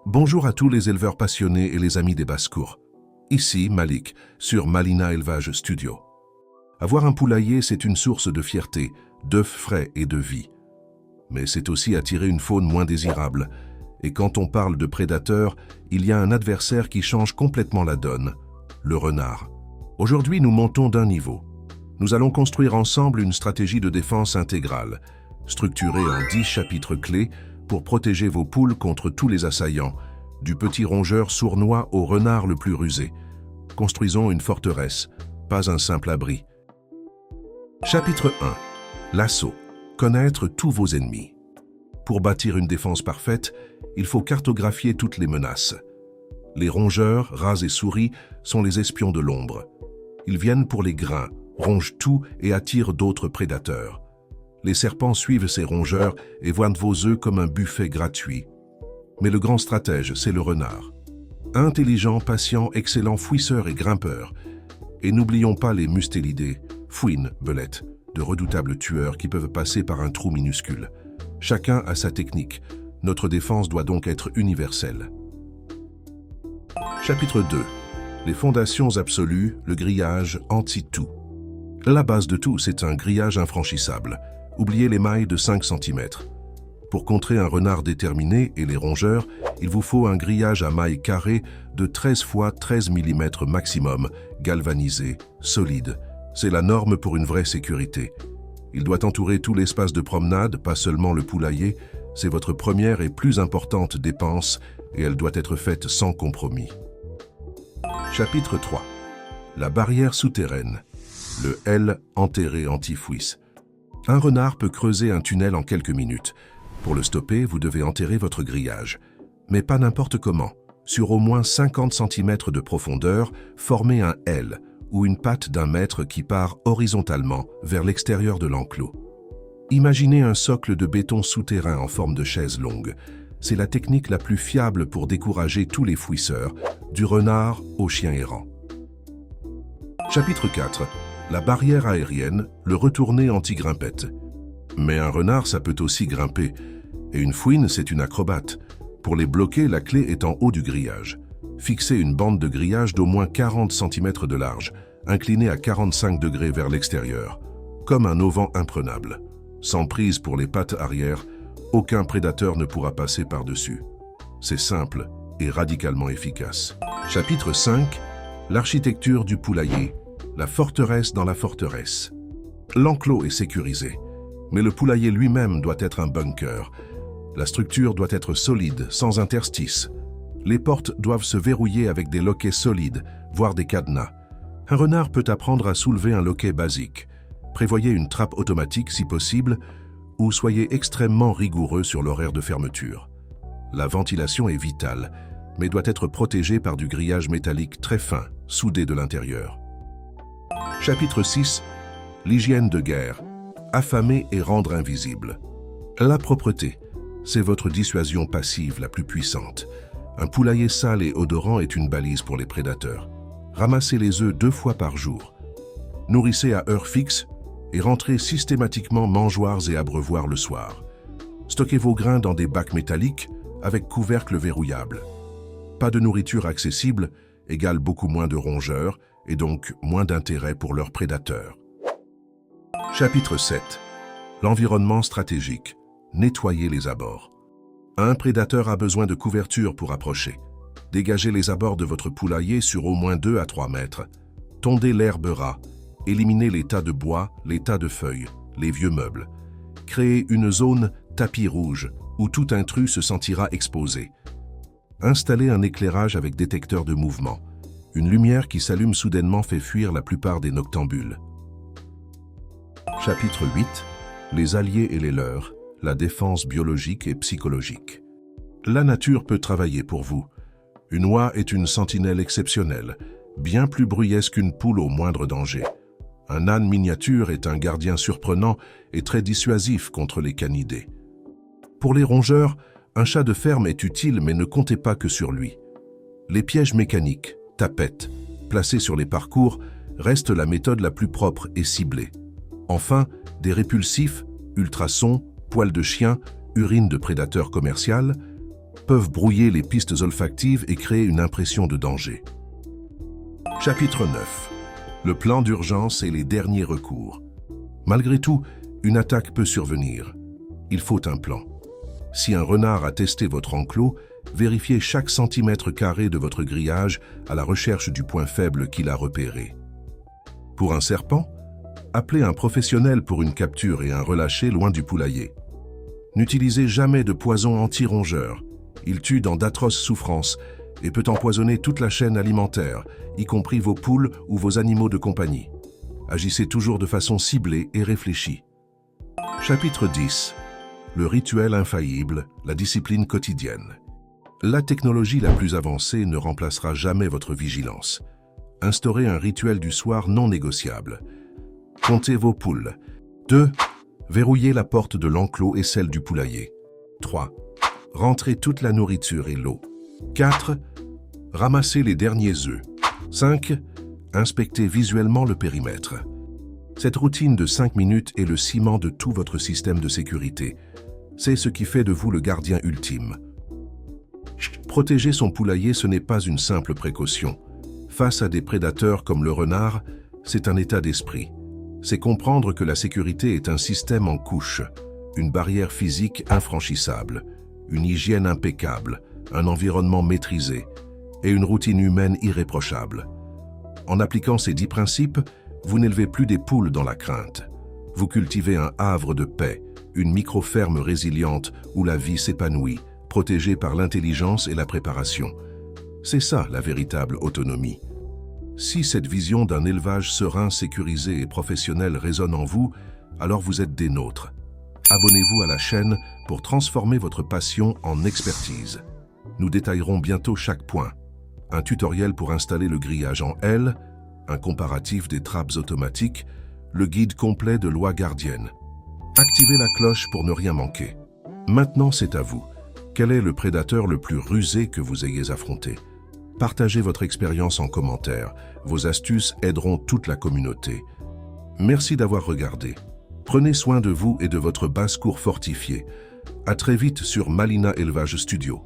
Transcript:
Bonjour à tous les éleveurs passionnés et les amis des basses-cours. Ici Malik, sur Malina Élevage Studio. Avoir un poulailler, c'est une source de fierté, d'œufs frais et de vie. Mais c'est aussi attirer une faune moins désirable. Et quand on parle de prédateurs, il y a un adversaire qui change complètement la donne, le renard. Aujourd'hui, nous montons d'un niveau. Nous allons construire ensemble une stratégie de défense intégrale, structurée en 10 chapitres clés pour protéger vos poules contre tous les assaillants, du petit rongeur sournois au renard le plus rusé. Construisons une forteresse, pas un simple abri. Chapitre 1. L'assaut. Connaître tous vos ennemis. Pour bâtir une défense parfaite, il faut cartographier toutes les menaces. Les rongeurs, rats et souris sont les espions de l'ombre. Ils viennent pour les grains, rongent tout et attirent d'autres prédateurs. Les serpents suivent ces rongeurs et voient vos œufs comme un buffet gratuit. Mais le grand stratège, c'est le renard. Intelligent, patient, excellent fouisseur et grimpeur. Et n'oublions pas les mustélidés, fouines, belettes, de redoutables tueurs qui peuvent passer par un trou minuscule. Chacun a sa technique. Notre défense doit donc être universelle. Chapitre 2. Les fondations absolues, le grillage anti-tout. La base de tout, c'est un grillage infranchissable. Oubliez les mailles de 5 cm. Pour contrer un renard déterminé et les rongeurs, il vous faut un grillage à mailles carrées de 13 x 13 mm maximum, galvanisé, solide. C'est la norme pour une vraie sécurité. Il doit entourer tout l'espace de promenade, pas seulement le poulailler. C'est votre première et plus importante dépense et elle doit être faite sans compromis. Chapitre 3. La barrière souterraine. Le L enterré anti-fouisse. Un renard peut creuser un tunnel en quelques minutes. Pour le stopper, vous devez enterrer votre grillage. Mais pas n'importe comment. Sur au moins 50 cm de profondeur, formez un L, ou une patte d'1 mètre qui part horizontalement vers l'extérieur de l'enclos. Imaginez un socle de béton souterrain en forme de chaise longue. C'est la technique la plus fiable pour décourager tous les fouisseurs, du renard au chien errant. Chapitre 4. La barrière aérienne, le retourné anti-grimpette. Mais un renard, ça peut aussi grimper. Et une fouine, c'est une acrobate. Pour les bloquer, la clé est en haut du grillage. Fixez une bande de grillage d'au moins 40 cm de large, inclinée à 45 degrés vers l'extérieur, comme un auvent imprenable. Sans prise pour les pattes arrière, aucun prédateur ne pourra passer par-dessus. C'est simple et radicalement efficace. Chapitre 5. L'architecture du poulailler. La forteresse dans la forteresse. L'enclos est sécurisé, mais le poulailler lui-même doit être un bunker. La structure doit être solide, sans interstice. Les portes doivent se verrouiller avec des loquets solides, voire des cadenas. Un renard peut apprendre à soulever un loquet basique. Prévoyez une trappe automatique si possible, ou soyez extrêmement rigoureux sur l'horaire de fermeture. La ventilation est vitale, mais doit être protégée par du grillage métallique très fin, soudé de l'intérieur. Chapitre 6. L'hygiène de guerre. Affamer et rendre invisible. La propreté, c'est votre dissuasion passive la plus puissante. Un poulailler sale et odorant est une balise pour les prédateurs. Ramassez les œufs 2 fois par jour. Nourrissez à heure fixe et rentrez systématiquement mangeoires et abreuvoirs le soir. Stockez vos grains dans des bacs métalliques avec couvercle verrouillable. Pas de nourriture accessible égale beaucoup moins de rongeurs et donc moins d'intérêt pour leurs prédateurs. Chapitre 7. L'environnement stratégique. Nettoyez les abords. Un prédateur a besoin de couverture pour approcher. Dégagez les abords de votre poulailler sur au moins 2 à 3 mètres. Tondez l'herbe ras. Éliminez les tas de bois, les tas de feuilles, les vieux meubles. Créez une zone tapis rouge où tout intrus se sentira exposé. Installez un éclairage avec détecteur de mouvement. Une lumière qui s'allume soudainement fait fuir la plupart des noctambules. Chapitre 8. Les alliés et les leurs. La défense biologique et psychologique. La nature peut travailler pour vous. Une oie est une sentinelle exceptionnelle, bien plus bruyesse qu'une poule au moindre danger. Un âne miniature est un gardien surprenant et très dissuasif contre les canidés. Pour les rongeurs, un chat de ferme est utile mais ne comptez pas que sur lui. Les pièges mécaniques, tapettes, placés sur les parcours, restent la méthode la plus propre et ciblée. Enfin, des répulsifs, ultrasons, poils de chien, urine de prédateur commercial, peuvent brouiller les pistes olfactives et créer une impression de danger. Chapitre 9. Le plan d'urgence et les derniers recours. Malgré tout, une attaque peut survenir. Il faut un plan. Si un renard a testé votre enclos, vérifiez chaque centimètre carré de votre grillage à la recherche du point faible qu'il a repéré. Pour un serpent, appelez un professionnel pour une capture et un relâché loin du poulailler. N'utilisez jamais de poison anti-rongeur. Il tue dans d'atroces souffrances et peut empoisonner toute la chaîne alimentaire, y compris vos poules ou vos animaux de compagnie. Agissez toujours de façon ciblée et réfléchie. Chapitre 10. Le rituel infaillible, la discipline quotidienne. La technologie la plus avancée ne remplacera jamais votre vigilance. Instaurez un rituel du soir non négociable. Comptez vos poules. 2. Verrouillez la porte de l'enclos et celle du poulailler. 3. Rentrez toute la nourriture et l'eau. 4. Ramassez les derniers œufs. 5. Inspectez visuellement le périmètre. Cette routine de 5 minutes est le ciment de tout votre système de sécurité. C'est ce qui fait de vous le gardien ultime. Protéger son poulailler, ce n'est pas une simple précaution. Face à des prédateurs comme le renard, c'est un état d'esprit. C'est comprendre que la sécurité est un système en couches, une barrière physique infranchissable, une hygiène impeccable, un environnement maîtrisé et une routine humaine irréprochable. En appliquant ces 10 principes, vous n'élevez plus des poules dans la crainte. Vous cultivez un havre de paix, une micro-ferme résiliente où la vie s'épanouit, protégée par l'intelligence et la préparation. C'est ça la véritable autonomie. Si cette vision d'un élevage serein, sécurisé et professionnel résonne en vous, alors vous êtes des nôtres. Abonnez-vous à la chaîne pour transformer votre passion en expertise. Nous détaillerons bientôt chaque point. Un tutoriel pour installer le grillage en L, un comparatif des trappes automatiques, le guide complet de loi gardienne. Activez la cloche pour ne rien manquer. Maintenant, c'est à vous. Quel est le prédateur le plus rusé que vous ayez affronté? Partagez votre expérience en commentaire. Vos astuces aideront toute la communauté. Merci d'avoir regardé. Prenez soin de vous et de votre basse-cour fortifiée. À très vite sur Malina Élevage Studio.